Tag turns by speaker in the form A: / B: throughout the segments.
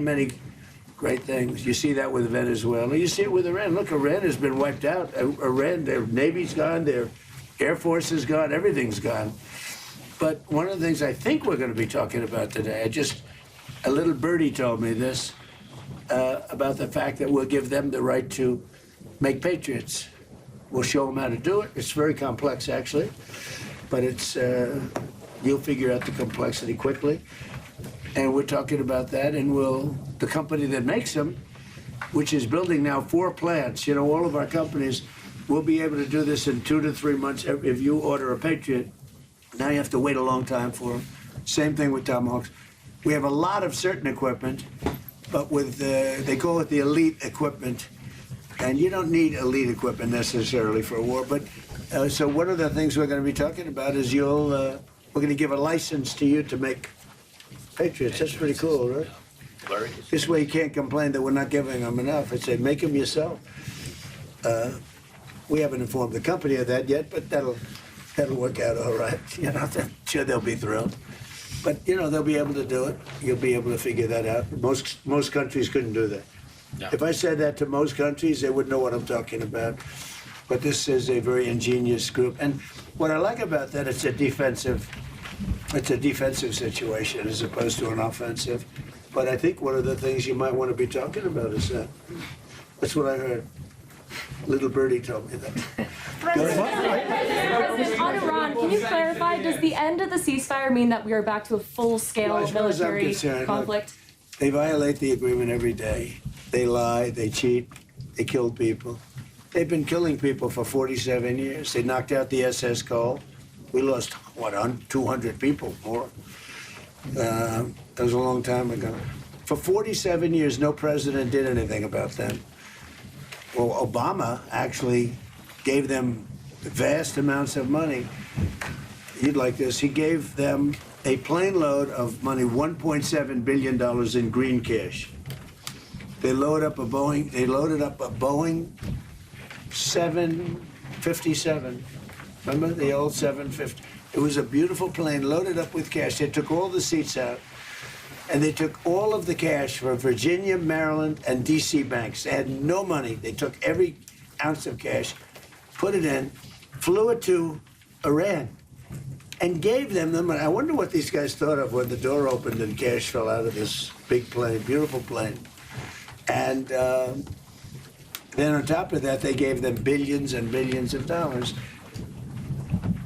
A: many great things. You see that with Venezuela. You see it with Iran. Look, Iran has been wiped out. Iran, their Navy's gone, their Air Force is gone, everything's gone. But one of the things I think we're going to be talking about today, a little birdie told me this, about the fact that we'll give them the right to make patriots. We'll show them how to do it. It's very complex, actually, but it's you'll figure out the complexity quickly. And we're talking about that, and the company that makes them, which is building now 4 plants, you know, all of our companies will be able to do this in 2 to 3 months. If you order a Patriot, now you have to wait a long time for them. Same thing with Tomahawks. We have a lot of certain equipment, but with they call it the elite equipment, and you don't need elite equipment necessarily for a war. But so one of the things we're going to be talking about is we're going to give a license to you to make Patriots. That's pretty cool, right? This way you can't complain that we're not giving them enough. I'd say make them yourself. We haven't informed the company of that yet, but that'll work out all right. You know, I'm sure they'll be thrilled. But you know, they'll be able to do it. You'll be able to figure that out. Most countries couldn't do that. No. If I said that to most countries, they wouldn't know what I'm talking about. But this is a very ingenious group, and what I like about that, it's a defensive situation as opposed to an offensive. But I think one of the things you might want to be talking about is that. That's what I heard. Little birdie told me that.
B: On Iran, can you clarify, does the end of the ceasefire mean that we are back to a full-scale military conflict?
A: Look, they violate the agreement every day. They lie, they cheat, they kill people. They've been killing people for 47 years. They knocked out the SS Cole. We lost, what, 200 people more? That was a long time ago. For 47 years, no president did anything about that. Well, Obama actually gave them vast amounts of money. You'd like this. He gave them a plane load of money, $1.7 billion in green cash. They loaded up a Boeing 757. Remember the old 750? It was a beautiful plane loaded up with cash. They took all the seats out, and they took all of the cash from Virginia, Maryland, and D.C. banks. They had no money. They took every ounce of cash, put it in, flew it to Iran, and gave them the money. I wonder what these guys thought of when the door opened and cash fell out of this big plane, beautiful plane. And then on top of that, they gave them billions and billions of dollars.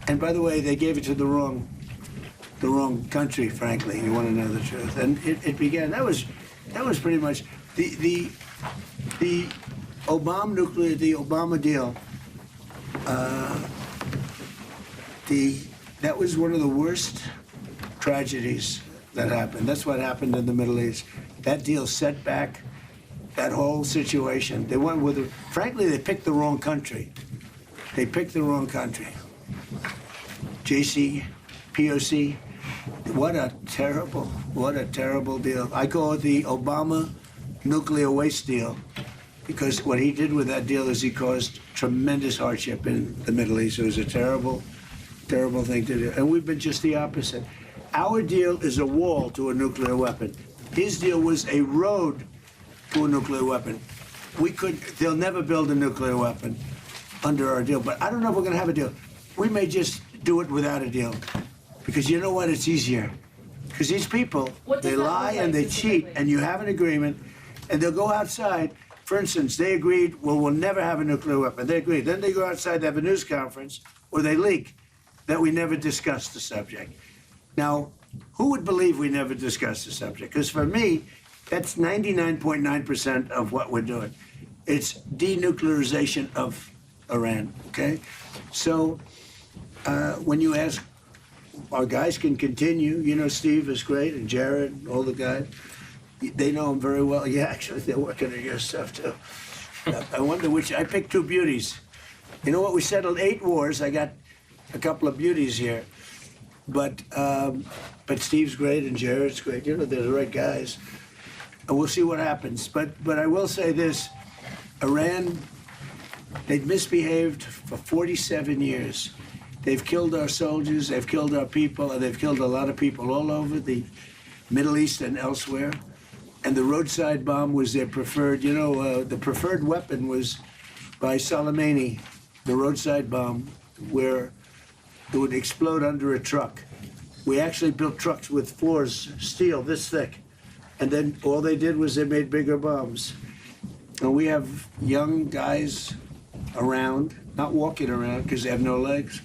A: And by the way, they gave it to the wrong country, frankly. You want to know the truth. And it began. That was pretty much the Obama deal. That was one of the worst tragedies that happened. That's what happened in the Middle East. That deal set back that whole situation. They went with it. Frankly, they picked the wrong country. They picked the wrong country. JC, POC. What a terrible deal. I call it the Obama nuclear waste deal, because what he did with that deal is he caused tremendous hardship in the Middle East. It was a terrible, terrible thing to do. And we've been just the opposite. Our deal is a wall to a nuclear weapon. His deal was a road to a nuclear weapon. They'll never build a nuclear weapon under our deal, but I don't know if we're gonna have a deal. We may just do it without a deal, because you know what, it's easier. Because these people, they lie and they cheat, and you have an agreement, and they'll go outside. For instance, they agreed, well, we'll never have a nuclear weapon. They agreed. Then they go outside, they have a news conference, or they leak that we never discussed the subject. Now, who would believe we never discussed the subject? Because for me, that's 99.9% of what we're doing. It's denuclearization of Iran, okay? So when you ask, our guys can continue. You know, Steve is great, and Jared, and all the guys. They know him very well. Yeah, actually, they're working on your stuff, too. I wonder I picked 2 beauties. You know what? We settled 8 wars. I got a couple of beauties here. But Steve's great, and Jared's great. You know, they're the right guys. And we'll see what happens. But I will say this. Iran, they've misbehaved for 47 years. They've killed our soldiers, they've killed our people, and they've killed a lot of people all over the Middle East and elsewhere. And the roadside bomb was their preferred, the preferred weapon was by Soleimani, the roadside bomb, where it would explode under a truck. We actually built trucks with floors, steel this thick. And then all they did was they made bigger bombs. And we have young guys around, not walking around because they have no legs,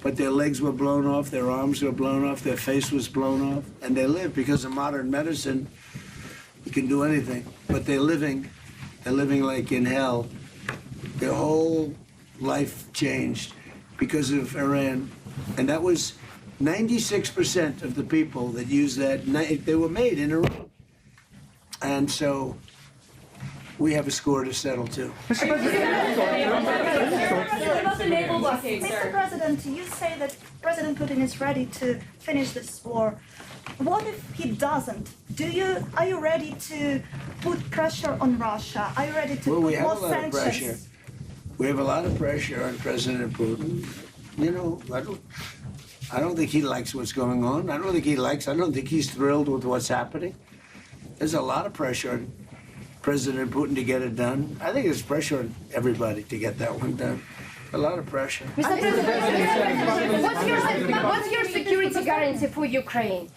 A: but their legs were blown off, their arms were blown off, their face was blown off, and they live because of modern medicine. You can do anything, but they're living like in hell. Their whole life changed because of Iran. And that was 96% of the people that used that, they were made in Iran. And so we have a score to settle too.
B: Mr.
C: President, you say that President Putin is ready to finish this war. What if he doesn't? Are you ready to put pressure on Russia? Are you ready to put more sanctions?
A: We have a lot of pressure on President Putin. I don't think he likes what's going on. I don't think he's thrilled with what's happening. There's a lot of pressure on President Putin to get it done. I think there's pressure on everybody to get that one done. A lot of pressure.
D: Mr. President, what's your security guarantee for Ukraine?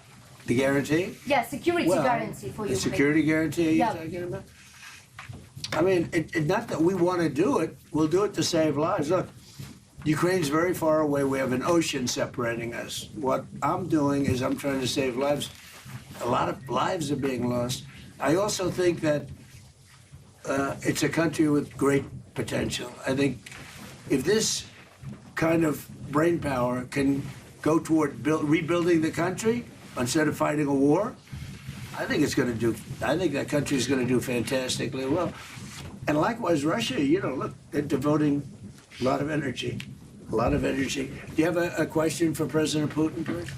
A: The guarantee?
D: Yeah, security guarantee for Ukraine.
A: The security guarantee you're talking about? I mean, not that we want to do it. We'll do it to save lives. Look, Ukraine's very far away. We have an ocean separating us. What I'm doing is I'm trying to save lives. A lot of lives are being lost. I also think that it's a country with great potential. I think if this kind of brain power can go toward rebuilding the country instead of fighting a war, I think that country is going to do fantastically well. And likewise, Russia, look, they're devoting a lot of energy. Do you have a question for President Putin, please?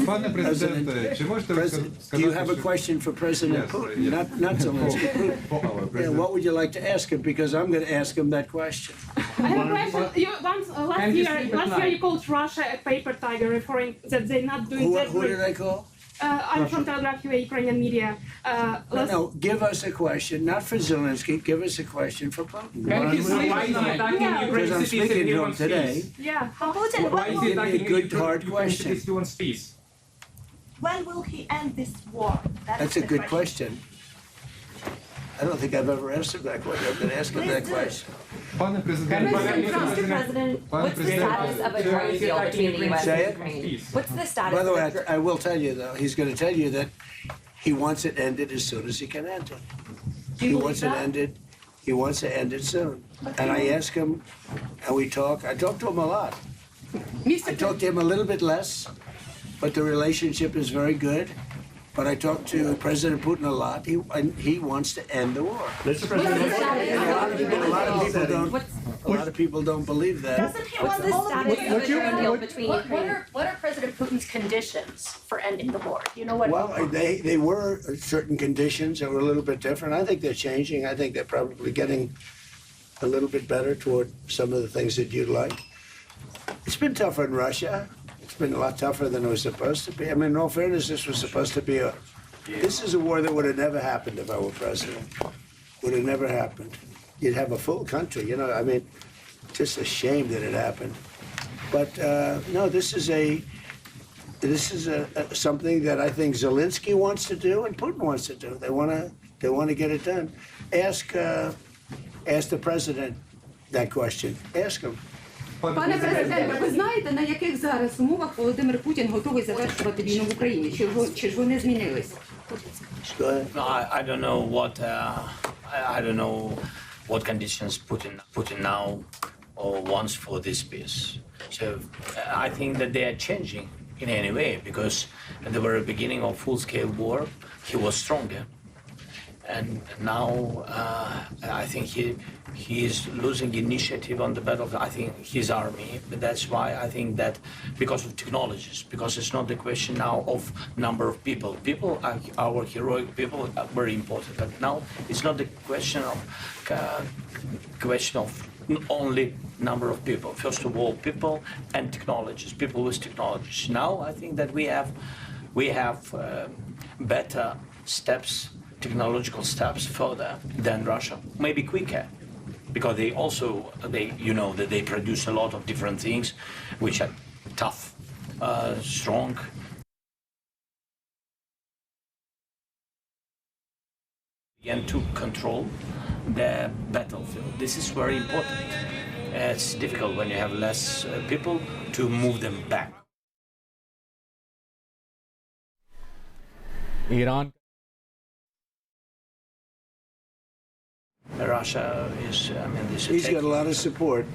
E: Пане президенте, чи можете ви сказати,
A: Do you have a question for President Putin? Not Zelensky. Yeah, what would you like to ask him? Because I'm going to ask him that question.
F: I have a question. Last year you called Russia a paper tiger, referring that they're not doing that
A: Who
F: great.
A: did I call?
F: I'm from Telegraph UA, Ukrainian media.
A: No, give us a question, not for Zelensky. Give us a question for Putin. Because I'm speaking to him today.
F: Yeah.
C: Putin,
A: Give me a good, hard question.
C: when will he end this war?
A: That's a good question. I don't think I've ever asked him that question. I've been asking that question.
E: Пане президенте,
B: Mr. President, what's the status of a drone deal between the U.S.
A: Say
B: and
A: it?
B: Ukraine? What's the status
A: By the way,
B: of the
A: I will tell you, though, he's going to tell you that he wants it ended as soon as he can end it. He wants it ended. He wants to end it soon. And I ask him, and we talk. I talk to him a lot. I talk to him a little bit less, but the relationship is very good. But I talk to President Putin a lot. He wants to end the war. A lot of people don't believe that.
C: Doesn't he
B: What's
C: want
B: the
C: all of
B: status
C: it?
B: of a drone deal between Ukraine?
G: What are President Putin's conditions for ending the war? You know what?
A: Well, they were certain conditions that were a little bit different. I think they're changing. I think they're probably getting a little bit better toward some of the things that you'd like. It's been tougher in Russia. It's been a lot tougher than it was supposed to be. I mean, in all fairness, this was supposed to be this is a war that would have never happened if I were president. Would have never happened. You'd have a full country, I mean, just a shame that it happened. But no, this is something that I think Zelensky wants to do and Putin wants to do. They want to get it done. Ask the president that question. Ask him.
H: Пане президенте, ви знаєте, на яких зараз умовах Володимир Путін готовий завершувати війну в Україні? Чи ж вони змінилися?
A: Go ahead.
I: No, I don't know what conditions Putin now wants for this peace. So I think that they are changing in any way because at the very beginning of full-scale war, he was stronger. And now I think he is losing initiative on the battlefield. I think his army, but that's why I think that because of technologies, because it's not the question now of number of people. People, our heroic people, are very important. But now it's not the question of only number of people. First of all, people and technologies. People with technologies. Now I think that we have better steps, technological steps further than Russia, maybe quicker, because they that they produce a lot of different things, which are tough, strong. And to control the battlefield. This is very important. It's difficult when you have less people to move them back.
J: Iran.
I: Russia is,
A: He's got a lot of support.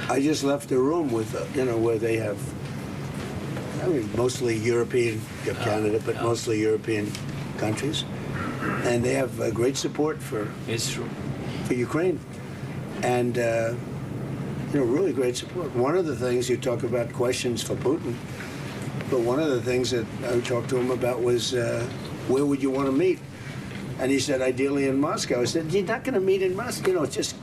A: I just left the room with, where they have, mostly European, you have Canada, but mostly European countries. And they have great support for Ukraine. And, really great support. One of the things, you talk about questions for Putin, but one of the things that I talked to him about was, where would you want to meet? And he said, ideally in Moscow. I said, you're not going to meet in Moscow. Just